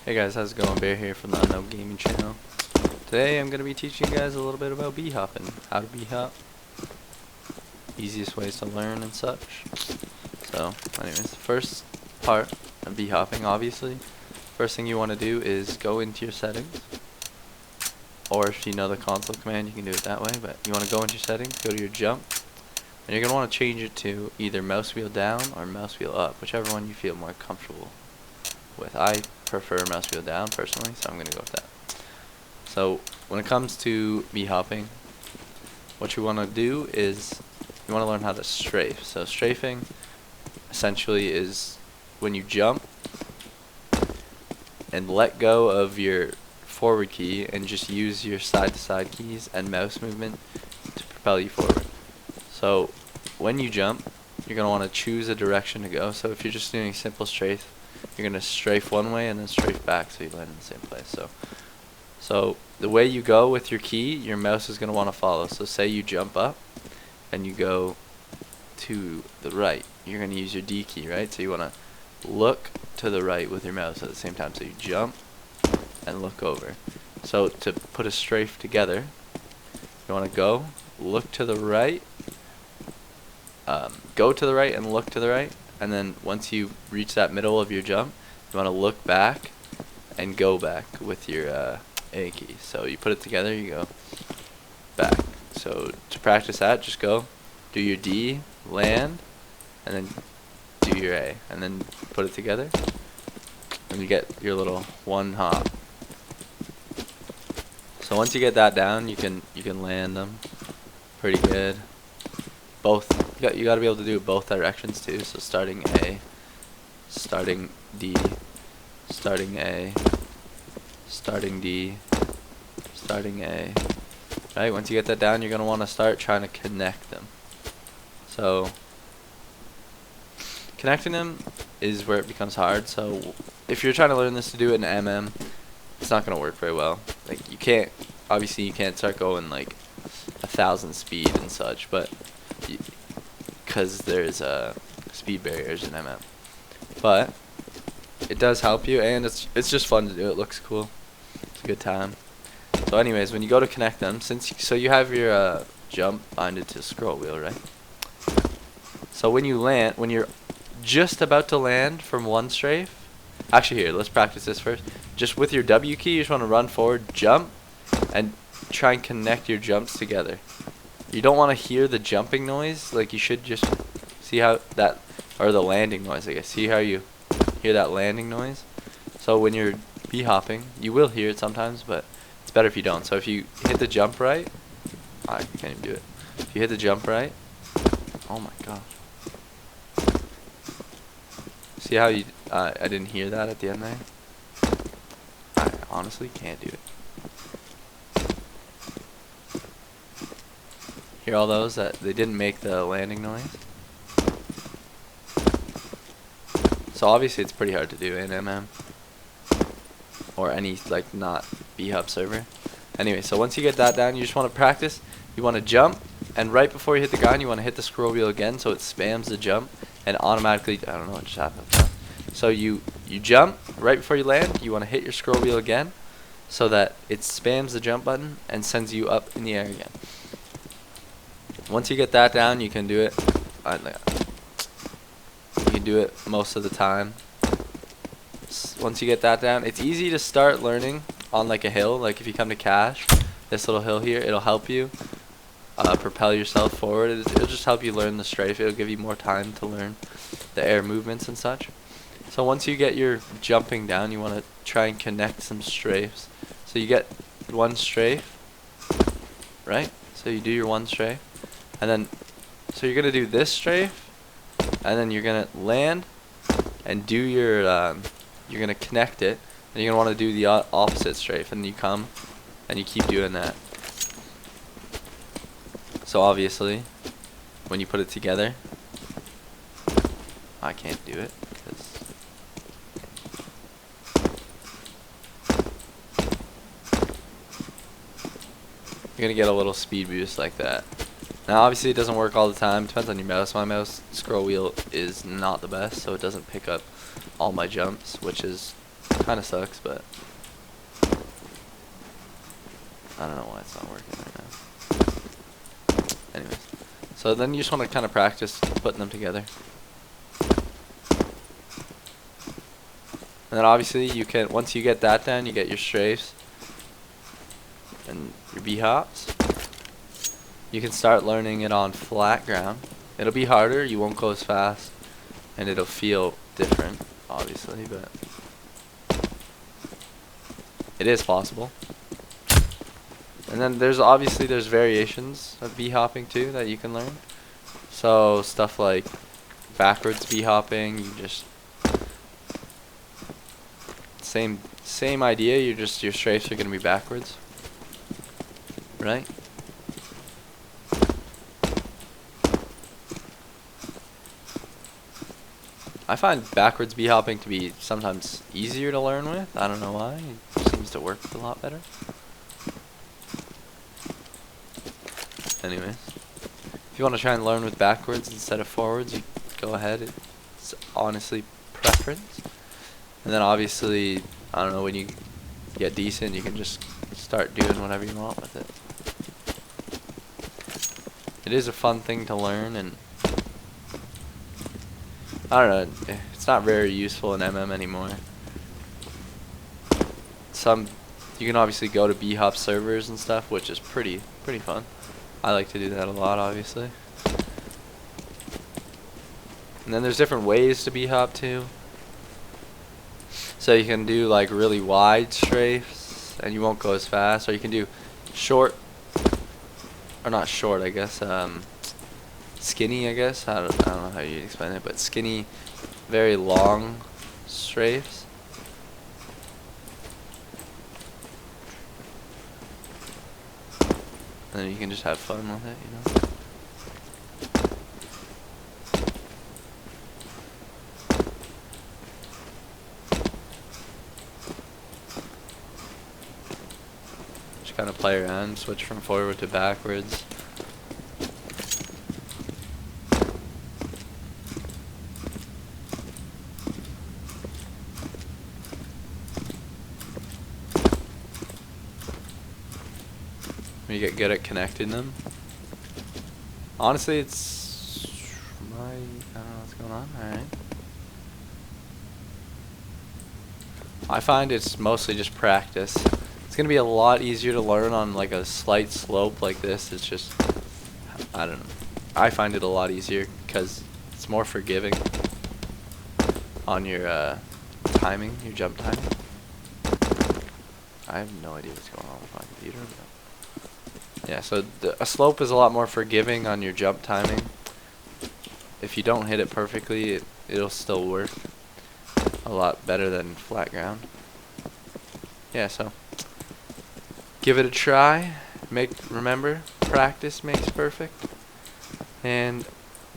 Hey guys, how's it going? Bear here from the Unknown Gaming channel. Today I'm going to be teaching you guys a little bit about b-hopping. How to b-hop, easiest ways to learn and such. So, anyways, the first part of b-hopping, obviously, first thing you want to do is go into your settings. Or if you know the console command, you can do it that way, but you want to go into your settings, go to your jump, and you're going to want to change it to either mouse wheel down or mouse wheel up, whichever one you feel more comfortable with. I prefer mouse wheel down personally, so I'm going to go with that. So when it comes to b-hopping, what you want to do is you want to learn how to strafe. So strafing essentially is when you jump and let go of your forward key and just use your side to side keys and mouse movement to propel you forward. So when you jump, you're going to want to choose a direction to go. So if you're just doing simple strafe, you're going to strafe one way and then strafe back so you land in the same place. So the way you go with your key, your mouse is going to want to follow. So say you jump up and you go to the right. You're going to use your D key, right? So you want to look to the right with your mouse at the same time. So you jump and look over. So to put a strafe together, you want to go, look to the right, go to the right and look to the right. And then once you reach that middle of your jump, you want to look back and go back with your A key. So you put it together, you go back. So to practice that, just go, do your D, land, and then do your A. And then put it together, and you get your little one hop. So once you get that down, you can land them pretty good. Both you got to be able to do it both directions too. So starting A, starting D, starting A, starting D, starting A. Right? Once you get that down, you're gonna want to start trying to connect them. So connecting them is where it becomes hard. So if you're trying to learn this to do it in MM, it's not gonna work very well. Like you can't, obviously you can't start going like 1,000 speed and such, but because there's speed barriers in MM. But it does help you, and it's just fun to do. It looks cool. It's a good time. So anyways, when you go to connect them, so you have your jump binded to scroll wheel, right? So when you land, when you're just about to land from one strafe, actually here, let's practice this first. Just with your W key, you just want to run forward, jump, and try and connect your jumps together. You don't want to hear the jumping noise, like you should just see how that, or the landing noise, I guess. See how you hear that landing noise? So when you're b-hopping, you will hear it sometimes, but it's better if you don't. So if you hit the jump right, I can't even do it. If you hit the jump right, oh my gosh. See how you, I didn't hear that at the end there? I honestly can't do it. Hear all those that they didn't make the landing noise? So obviously it's pretty hard to do in MM or any like not b-hop server. Anyway, so once you get that down, you just want to practice. You want to jump, and right before you hit the ground, you want to hit the scroll wheel again so it spams the jump and automatically, I don't know what just happened. So you jump right before you land. You want to hit your scroll wheel again so that it spams the jump button and sends you up in the air again. Once you get that down, you can do it. You can do it most of the time. Once you get that down, it's easy to start learning on like a hill. Like if you come to Cache, this little hill here, it'll help you propel yourself forward. It'll just help you learn the strafe. It'll give you more time to learn the air movements and such. So once you get your jumping down, you want to try and connect some strafes. So you get one strafe, right? So you do your one strafe. And then, so you're going to do this strafe, and then you're going to land and do your, you're going to connect it, and you're going to want to do the opposite strafe, and you come and you keep doing that. So obviously, when you put it together, I can't do it, because you're going to get a little speed boost like that. Now obviously it doesn't work all the time, depends on your mouse. My mouse scroll wheel is not the best, so it doesn't pick up all my jumps, which is Kind of sucks, but I don't know why it's not working right now. Anyways, so then you just want to kind of practice putting them together. And then obviously you can, once you get that done, you get your strafes and your B-hops. You can start learning it on flat ground. It'll be harder, you won't go as fast, and it'll feel different, obviously, but it is possible. And then there's variations of B-hopping too that you can learn. So stuff like backwards B-hopping, you just same idea, your strafes are gonna be backwards. Right? I find backwards B-hopping to be sometimes easier to learn with. I don't know why. It seems to work a lot better. Anyways, if you want to try and learn with backwards instead of forwards, you go ahead. It's honestly preference. And then obviously, I don't know, when you get decent, you can just start doing whatever you want with it. It is a fun thing to learn, and I don't know, it's not very useful in MM anymore. You can obviously go to B-hop servers and stuff, which is pretty fun. I like to do that a lot, obviously. And then there's different ways to B-hop too. So you can do like really wide strafes, and you won't go as fast, or you can do short, or not short, I guess. Skinny, I guess. I don't know how you explain it, but skinny, very long strafes. And then you can just have fun with it, you know. Just kind of play around, switch from forward to backwards. You get good at connecting them. Honestly, it's I don't know what's going on. Alright. I find it's mostly just practice. It's gonna be a lot easier to learn on like a slight slope like this. It's just, I don't know. I find it a lot easier because it's more forgiving on your timing, your jump timing. I have no idea what's going on with my computer. Yeah, so a slope is a lot more forgiving on your jump timing. If you don't hit it perfectly, it'll still work a lot better than flat ground. Yeah, so give it a try. Remember, practice makes perfect. And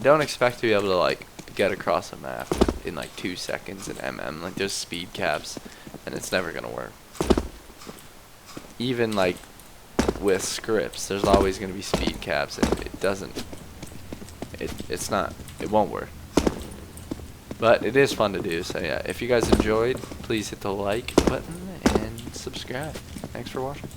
don't expect to be able to like get across a map in like 2 seconds in MM. Like there's speed caps, and it's never gonna work. Even like with scripts, there's always going to be speed caps, and it won't work. But it is fun to do, so yeah, if you guys enjoyed, please hit the like button and subscribe. Thanks for watching.